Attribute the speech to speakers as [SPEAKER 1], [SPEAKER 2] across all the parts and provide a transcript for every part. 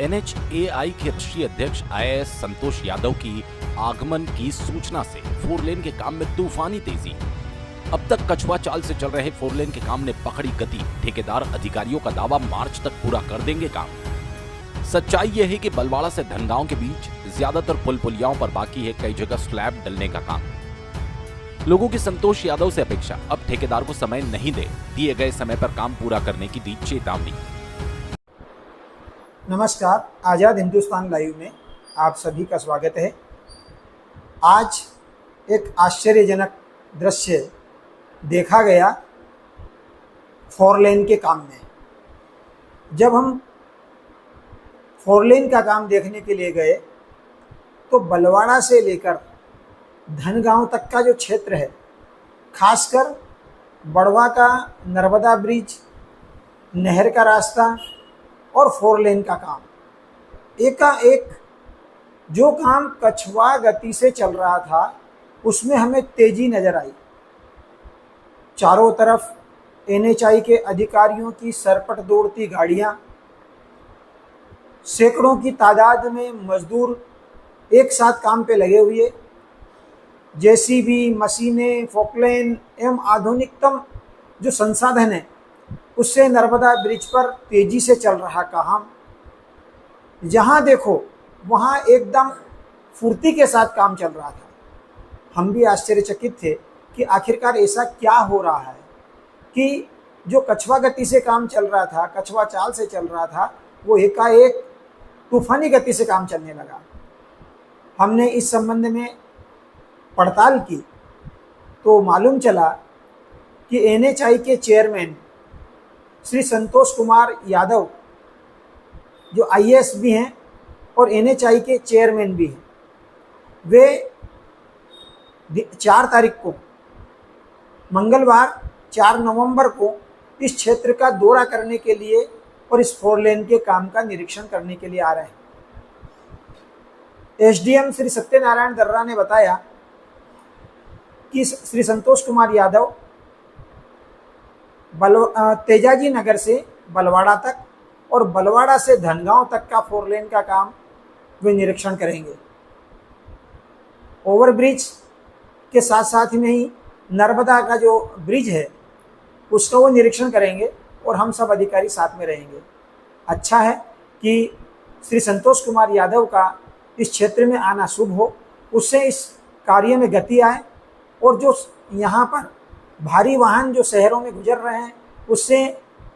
[SPEAKER 1] NHAI के राष्ट्रीय अध्यक्ष IAS संतोष यादव की आगमन की सूचना से 4 लेन के काम में तूफानी तेजी। अब तक कछुआ चाल से चल रहे 4 लेन के काम ने पकड़ी गति। ठेकेदार अधिकारियों का दावा मार्च तक पूरा कर देंगे काम। सच्चाई यह है कि बलवाड़ा से धनगांव के बीच ज्यादातर पुल पुलियाओं पर बाकी है कई जगह स्लैब डलने का काम। लोगों की संतोष यादव से अपेक्षा अब ठेकेदार को समय नहीं दे, दिए गए समय पर काम पूरा करने की दी चेतावनी।
[SPEAKER 2] नमस्कार, आज़ाद हिंदुस्तान लाइव में आप सभी का स्वागत है। आज एक आश्चर्यजनक दृश्य देखा गया 4 लेन के काम में। जब हम 4 लेन का काम देखने के लिए गए तो बलवाड़ा से लेकर धनगांव तक का जो क्षेत्र है, खासकर बड़वा का नर्मदा ब्रिज, नहर का रास्ता और 4 लेन का काम, एकाएक जो काम कछुआ गति से चल रहा था उसमें हमें तेजी नजर आई। चारों तरफ NHAI के अधिकारियों की सरपट दौड़ती गाड़ियां, सैकड़ों की तादाद में मजदूर एक साथ काम पे लगे हुए, JCB मशीनें, फोकलेन एवं आधुनिकतम जो संसाधन है उससे नर्मदा ब्रिज पर तेजी से चल रहा काम। जहां देखो वहां एकदम फुर्ती के साथ काम चल रहा था। हम भी आश्चर्यचकित थे कि आखिरकार ऐसा क्या हो रहा है कि जो कछुआ गति से काम चल रहा था, कछुआ चाल से चल रहा था, वो एकाएक तूफानी गति से काम चलने लगा। हमने इस संबंध में पड़ताल की तो मालूम चला कि NHAI के चेयरमैन श्री संतोष कुमार यादव, जो IAS भी हैं और NHAI के चेयरमैन भी हैं, वे 4 तारीख को मंगलवार 4 नवंबर को इस क्षेत्र का दौरा करने के लिए और इस 4 लेन के काम का निरीक्षण करने के लिए आ रहे हैं। SDM श्री सत्यनारायण दर्रा ने बताया कि श्री संतोष कुमार यादव तेजाजी नगर से बलवाड़ा तक और बलवाड़ा से धनगांव तक का 4 लेन का काम वे निरीक्षण करेंगे। ओवरब्रिज के साथ साथ में ही नर्मदा का जो ब्रिज है उसका वो निरीक्षण करेंगे और हम सब अधिकारी साथ में रहेंगे। अच्छा है कि श्री संतोष कुमार यादव का इस क्षेत्र में आना शुभ हो, उससे इस कार्य में गति आए और जो यहाँ पर भारी वाहन जो शहरों में गुजर रहे हैं उससे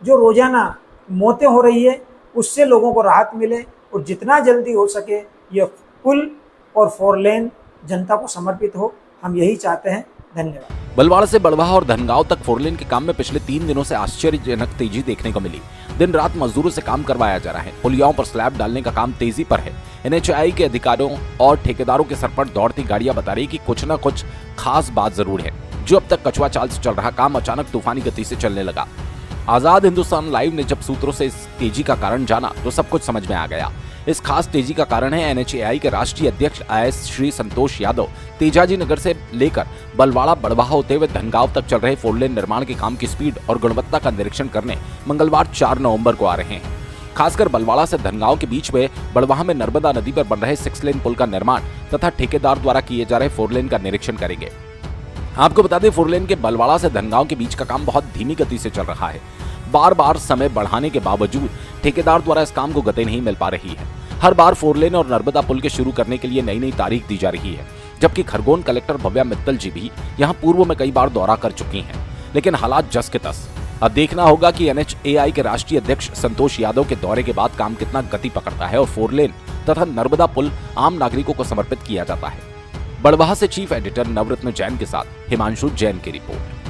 [SPEAKER 2] जो रोजाना मौतें हो रही है उससे लोगों को राहत मिले और जितना जल्दी हो सके यह पुल और 4 लेन जनता को समर्पित हो, हम यही चाहते हैं। धन्यवाद।
[SPEAKER 1] बलवाड़ा से बड़वा और धनगांव तक 4 लेन के काम में पिछले 3 दिनों से आश्चर्यजनक तेजी देखने को मिली। दिन रात मजदूरों से काम करवाया जा रहा है। पुलियाओं पर स्लैब डालने का काम तेजी पर है। NHAI के अधिकारियों और ठेकेदारों के सर पर दौड़ती गाड़ियां बता रही कि कुछ न कुछ खास बात जरूर है। जो अब तक कछुआ चाल से चल रहा काम अचानक तूफानी गति से चलने लगा। आजाद हिंदुस्तान लाइव ने जब सूत्रों से इस तेजी का कारण जाना तो सब कुछ समझ में आ गया। इस खास तेजी का कारण है NHAI के राष्ट्रीय अध्यक्ष IAS श्री संतोष यादव तेजाजी नगर से लेकर बलवाड़ा बड़वा होते हुए धनगांव तक चल रहे 4 लेन निर्माण के काम की स्पीड और गुणवत्ता का निरीक्षण करने मंगलवार 4 नवंबर को आ रहे हैं। खासकर बलवाड़ा से धनगांव के बीच में बड़वाह में नर्मदा नदी पर बन रहे 6 लेन पुल का निर्माण तथा ठेकेदार द्वारा किए जा रहे 4 लेन का निरीक्षण करेंगे। आपको बता दें 4 लेन के बलवाड़ा से धनगांव के बीच का काम बहुत धीमी गति से चल रहा है। बार बार समय बढ़ाने के बावजूद ठेकेदार द्वारा इस काम को गति नहीं मिल पा रही है। हर बार 4 लेन और नर्मदा पुल के शुरू करने के लिए नई नई तारीख दी जा रही है, जबकि खरगोन कलेक्टर भव्या मित्तल जी भी यहां पूर्व में कई बार दौरा कर चुकी हैं, लेकिन हालात जस के तस। अब देखना होगा कि NHAI के राष्ट्रीय अध्यक्ष संतोष यादव के दौरे के बाद काम कितना गति पकड़ता है और 4 लेन तथा नर्मदा पुल आम नागरिकों को समर्पित किया जाता है। बड़वाह से चीफ एडिटर नवरत्न जैन के साथ हिमांशु जैन की रिपोर्ट।